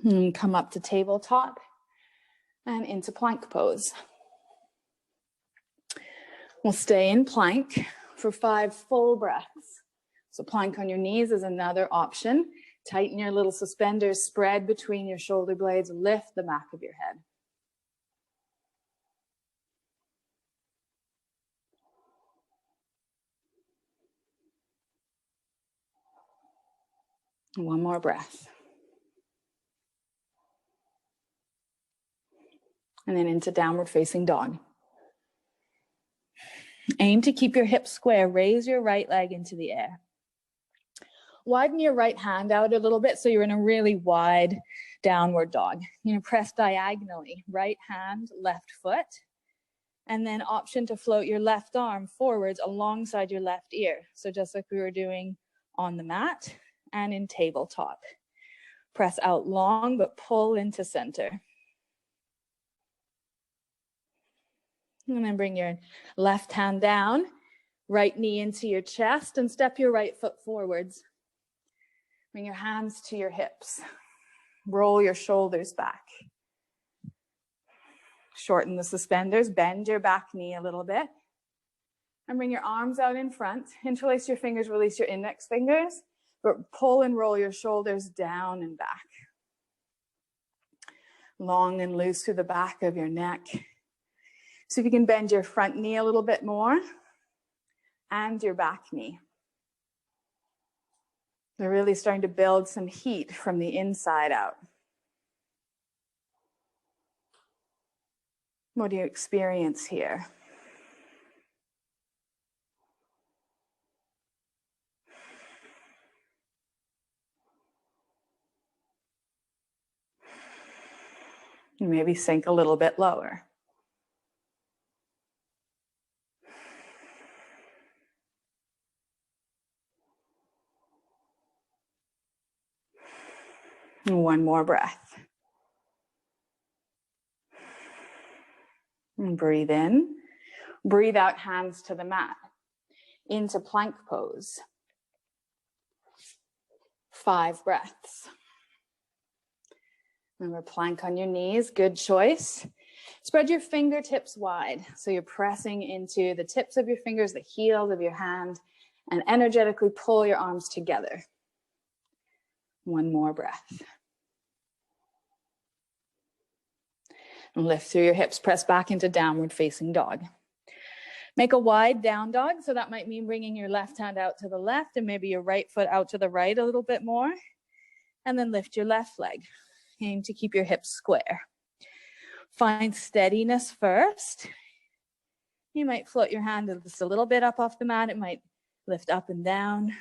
And come up to tabletop and into plank pose. We'll stay in plank for 5 full breaths. So plank on your knees is another option. Tighten your little suspenders, spread between your shoulder blades, lift the back of your head. One more breath. And then into downward facing dog. Aim to keep your hips square. Raise your right leg into the air. Widen your right hand out a little bit so you're in a really wide downward dog. You're going to press diagonally, right hand, left foot, and then option to float your left arm forwards alongside your left ear. So just like we were doing on the mat and in tabletop. Press out long, but pull into center. And then bring your left hand down, right knee into your chest, and step your right foot forwards. Bring your hands to your hips. Roll your shoulders back. Shorten the suspenders, bend your back knee a little bit. And bring your arms out in front. Interlace your fingers, release your index fingers, but pull and roll your shoulders down and back. Long and loose through the back of your neck. So if you can bend your front knee a little bit more and your back knee. They're really starting to build some heat from the inside out. What do you experience here? Maybe sink a little bit lower. And one more breath. And breathe in. Breathe out, hands to the mat. Into plank pose. 5 breaths. Remember, plank on your knees, good choice. Spread your fingertips wide. So you're pressing into the tips of your fingers, the heels of your hand, and energetically pull your arms together. One more breath. And lift through your hips, press back into downward facing dog. Make a wide down dog. So that might mean bringing your left hand out to the left and maybe your right foot out to the right a little bit more. And then lift your left leg. Aim to keep your hips square. Find steadiness first. You might float your hand just a little bit up off the mat. It might lift up and down,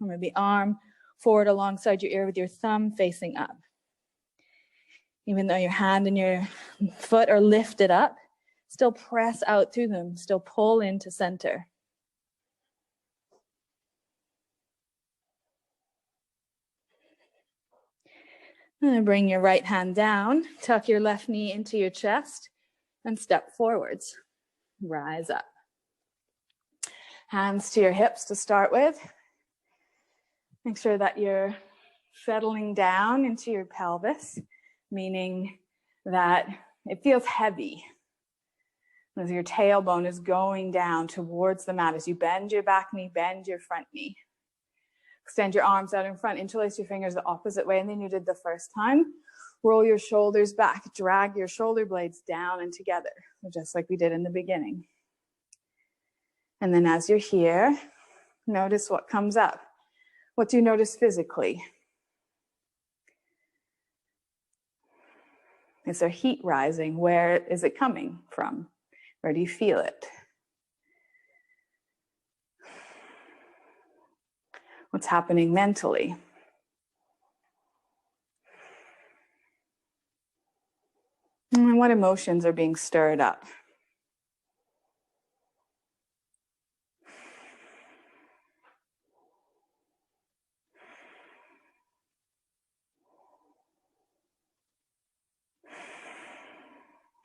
or maybe arm forward alongside your ear with your thumb facing up. Even though your hand and your foot are lifted up, still press out through them, still pull into center. And then bring your right hand down, tuck your left knee into your chest, and step forwards. Rise up. Hands to your hips to start with. Make sure that you're settling down into your pelvis, meaning that it feels heavy as your tailbone is going down towards the mat. As you bend your back knee, bend your front knee. Extend your arms out in front, interlace your fingers the opposite way than you did the first time. Roll your shoulders back, drag your shoulder blades down and together, just like we did in the beginning. And then as you're here, notice what comes up. What do you notice physically? Is there heat rising? Where is it coming from? Where do you feel it? What's happening mentally? And what emotions are being stirred up?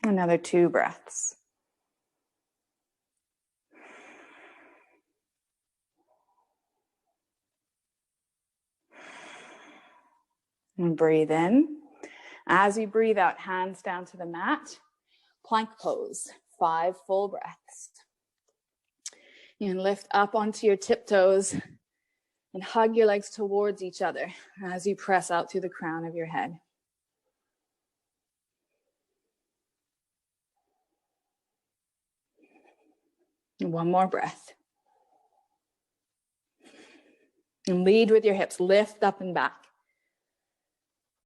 Another 2 breaths. And breathe in. As you breathe out, hands down to the mat, plank pose, 5 full breaths. You can lift up onto your tiptoes and hug your legs towards each other as you press out through the crown of your head. And one more breath. And lead with your hips, lift up and back.